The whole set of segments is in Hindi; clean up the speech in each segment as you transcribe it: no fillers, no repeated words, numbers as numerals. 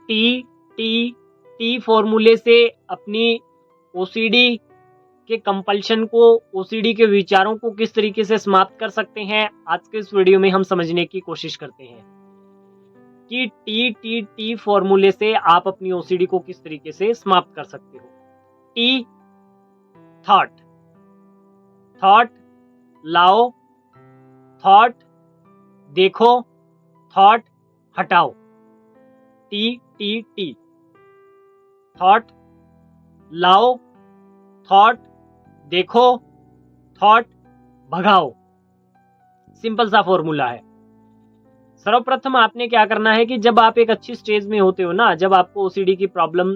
टी टी टी फॉर्मूले से अपनी ओसीडी के कंपल्शन को, ओसीडी के विचारों को किस तरीके से समाप्त कर सकते हैं, आज के इस वीडियो में हम समझने की कोशिश करते हैं कि टी टी टी फॉर्मूले से आप अपनी ओसीडी को किस तरीके से समाप्त कर सकते हो। टी थॉट, थॉट लाओ, थॉट देखो, थॉट हटाओ। टी टी टी, थॉट लाओ, थॉट देखो, थॉट भगाओ। सिंपल सा फॉर्मूला है। सर्वप्रथम आपने क्या करना है कि जब आप एक अच्छी स्टेज में होते हो ना, जब आपको ओसीडी की प्रॉब्लम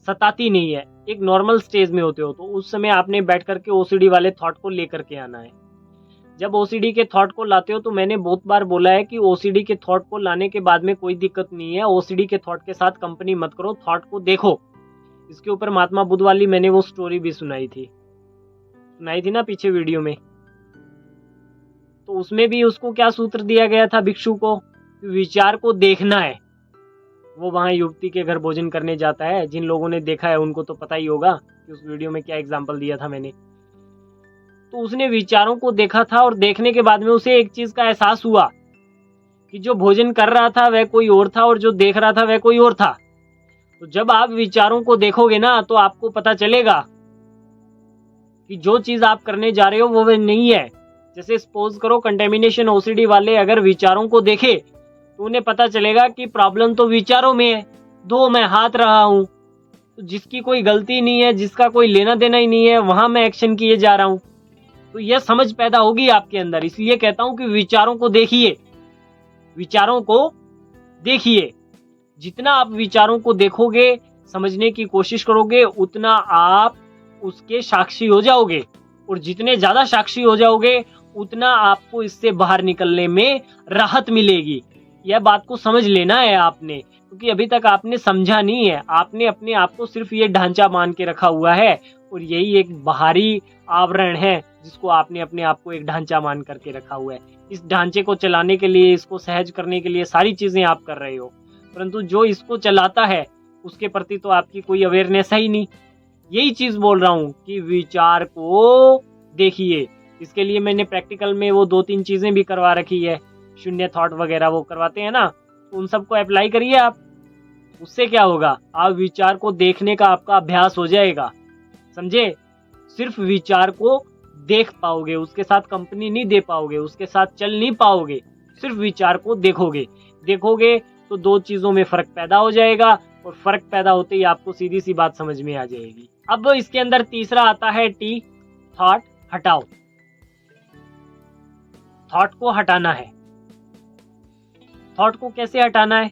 सताती नहीं है, एक नॉर्मल स्टेज में होते हो, तो उस समय आपने बैठ करके ओसीडी वाले थॉट को लेकर के आना है। जब ओसीडी के थॉट को लाते हो तो मैंने बहुत बार बोला है कि ओसीडी के थॉट को लाने के बाद में कोई दिक्कत नहीं है, ओसीडी के थॉट के साथ कंपनी मत करो, थॉट को देखो। इसके ऊपर महात्मा बुद्ध वाली मैंने वो स्टोरी भी सुनाई थी ना पीछे वीडियो में। तो उसमें भी उसको क्या सूत्र दिया गया था भिक्षु को, विचार को देखना है। वो वहां युवती के घर भोजन करने जाता है, जिन लोगों ने देखा है उनको तो पता ही होगा कि उस वीडियो में क्या एग्जाम्पल दिया था मैंने। तो उसने विचारों को देखा था और देखने के बाद में उसे एक चीज का एहसास हुआ कि जो भोजन कर रहा था वह कोई और था और जो देख रहा था वह कोई और था। तो जब आप विचारों को देखोगे ना तो आपको पता चलेगा कि जो चीज आप करने जा रहे हो वो वह नहीं है। जैसे सपोज करो कंटेमिनेशन ओसीडी वाले अगर विचारों को देखे तो उन्हें पता चलेगा कि प्रॉब्लम तो विचारों में है, दो मैं हाथ रहा हूं, तो जिसकी कोई गलती नहीं है, जिसका कोई लेना देना ही नहीं है, वहां मैं एक्शन किए जा रहा हूं। तो यह समझ पैदा होगी आपके अंदर। इसलिए कहता हूं कि विचारों को देखिए, विचारों को देखिए। जितना आप विचारों को देखोगे, समझने की कोशिश करोगे, उतना आप उसके साक्षी हो जाओगे, और जितने ज्यादा साक्षी हो जाओगे उतना आपको इससे बाहर निकलने में राहत मिलेगी। यह बात को समझ लेना है आपने, क्योंकि अभी तक आपने समझा नहीं है। आपने अपने आप को सिर्फ ये ढांचा मान के रखा हुआ है, और यही एक बाहरी आवरण है जिसको आपने अपने आप को एक ढांचा मान करके रखा हुआ है। इस ढांचे को चलाने के लिए, इसको सहज करने के लिए सारी चीजें आप कर रहे हो, परंतु जो इसको चलाता है उसके प्रति तो आपकी कोई अवेयरनेस है ही नहीं। यही चीज बोल रहा हूं कि विचार को देखिए। इसके लिए मैंने प्रैक्टिकल में वो 2-3 चीजें भी करवा रखी है, शून्य थॉट वगैरह वो करवाते हैं ना, तो उन सबको अप्लाई करिए आप। उससे क्या होगा, आप विचार को देखने का आपका अभ्यास हो जाएगा, समझे। सिर्फ विचार को देख पाओगे, उसके साथ कंपनी नहीं दे पाओगे, उसके साथ चल नहीं पाओगे। सिर्फ विचार को देखोगे तो दो चीजों में फर्क पैदा हो जाएगा, और फर्क पैदा होते ही आपको सीधी सी बात समझ में आ जाएगी। अब इसके अंदर तीसरा आता है टी, थॉट हटाओ। थॉट को हटाना है। थॉट को कैसे हटाना है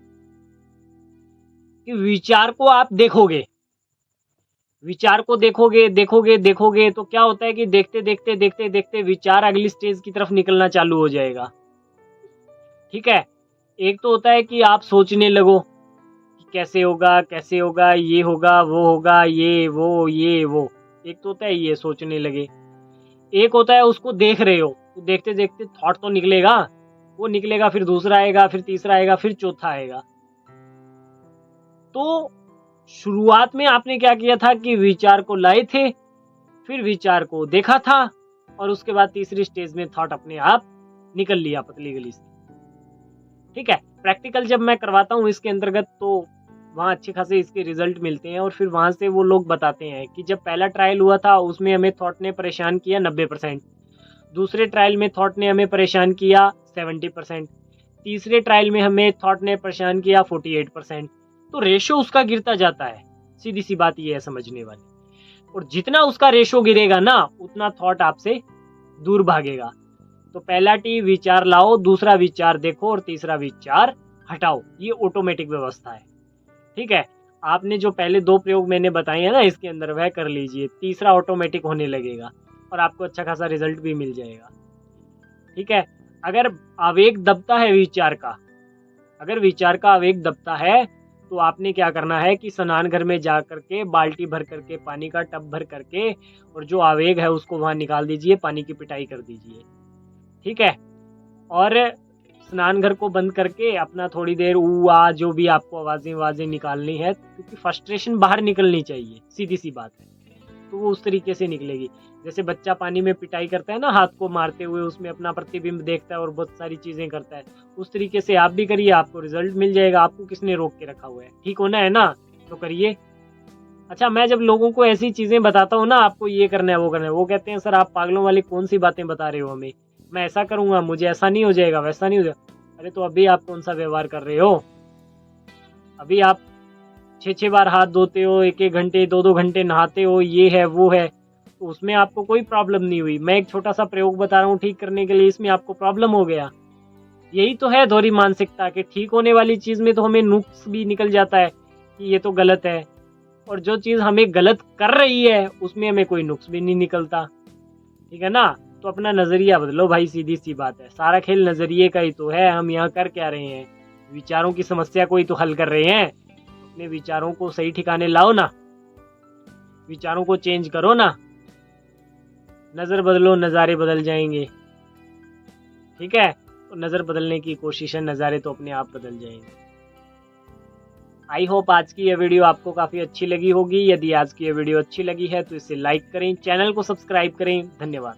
कि विचार को आप देखोगे, विचार को देखोगे तो क्या होता है कि देखते विचार अगली स्टेज की तरफ निकलना चालू हो जाएगा। ठीक है, एक तो होता है कि आप सोचने लगो कि कैसे होगा, ये होगा, वो होगा, ये वो। एक तो होता है ये सोचने लगे। एक होता है उसको देख रहे हो, तो देखते थॉट तो निकलेगा, वो निकलेगा, फिर दूसरा आएगा, फिर तीसरा आएगा, फिर चौथा आएगा। तो शुरुआत में आपने क्या किया था कि विचार को लाए थे, फिर विचार को देखा था, और उसके बाद तीसरी स्टेज में थॉट अपने आप निकल लिया पतली गली से। ठीक है, प्रैक्टिकल जब मैं करवाता हूँ इसके अंतर्गत तो वहाँ अच्छे खासे इसके रिजल्ट मिलते हैं, और फिर वहां से वो लोग बताते हैं कि जब पहला ट्रायल हुआ था उसमें हमें थॉट ने परेशान किया 90%, दूसरे ट्रायल में थॉट ने हमें परेशान किया 70%, तीसरे ट्रायल में हमें थॉट ने परेशान किया 48%। तो रेशो उसका गिरता जाता है, सीधी सी बात ये है समझने वाली। और जितना उसका रेशो गिरेगा ना, उतना थॉट आपसे दूर भागेगा। तो पहला टी, विचार लाओ, दूसरा विचार देखो, और तीसरा विचार हटाओ। ये ऑटोमेटिक व्यवस्था है। ठीक है, आपने जो पहले 2 प्रयोग मैंने बताए हैं ना इसके अंदर, वह कर लीजिए, तीसरा ऑटोमेटिक होने लगेगा और आपको अच्छा खासा रिजल्ट भी मिल जाएगा। ठीक है, अगर आवेग दबता है विचार का, अगर विचार का आवेग दबता है तो आपने क्या करना है कि स्नान घर में जा करके बाल्टी भर करके, पानी का टब भर करके, और जो आवेग है उसको वहां निकाल दीजिए, पानी की पिटाई कर दीजिए। ठीक है, और स्नान घर को बंद करके अपना थोड़ी देर ऊ आ जो भी आपको आवाजें निकालनी है, क्योंकि फ्रस्ट्रेशन बाहर निकलनी चाहिए, सीधी सी बात है, तो वो उस तरीके से निकलेगी। जैसे बच्चा पानी में पिटाई करता है ना, हाथ को मारते हुए उसमें अपना प्रतिबिंब देखता है और बहुत सारी चीजें करता है, उस तरीके से आप भी करिए, आपको रिजल्ट मिल जाएगा। आपको किसने रोक के रखा हुआ है? ठीक होना है ना, तो करिए। अच्छा, मैं जब लोगों को ऐसी चीजें बताता हूँ ना, आपको ये करना है वो करना है, वो कहते हैं सर आप पागलों वाली कौन सी बातें बता रहे हो हमें, मैं ऐसा करूंगा मुझे ऐसा नहीं हो जाएगा, वैसा नहीं हो जाएगा। अरे तो अभी आप कौन सा व्यवहार कर रहे हो? अभी आप 6-6 बार हाथ धोते हो, 1-1 घंटे 2-2 घंटे नहाते हो, ये है वो है, तो उसमें आपको कोई प्रॉब्लम नहीं हुई। मैं एक छोटा सा प्रयोग बता रहा हूँ ठीक करने के लिए, इसमें आपको प्रॉब्लम हो गया। यही तो है दोहरी मानसिकता, कि ठीक होने वाली चीज में तो हमें नुक्स भी निकल जाता है कि ये तो गलत है, और जो चीज हमें गलत कर रही है उसमें हमें कोई नुक्स भी नहीं निकलता। ठीक है ना? तो अपना नजरिया बदलो भाई, सीधी सी बात है। सारा खेल नजरिए का ही तो है। हम यहाँ कर क्या रहे हैं? विचारों की समस्या को ही तो हल कर रहे हैं। अपने विचारों को सही ठिकाने लाओ ना, विचारों को चेंज करो ना। नजर बदलो, नज़ारे बदल जाएंगे। ठीक है? तो नजर बदलने की कोशिश है, नज़ारे तो अपने आप बदल जाएंगे। आई होप आज की यह वीडियो आपको काफ़ी अच्छी लगी होगी। यदि आज की यह वीडियो अच्छी लगी है तो इसे लाइक करें, चैनल को सब्सक्राइब करें। धन्यवाद।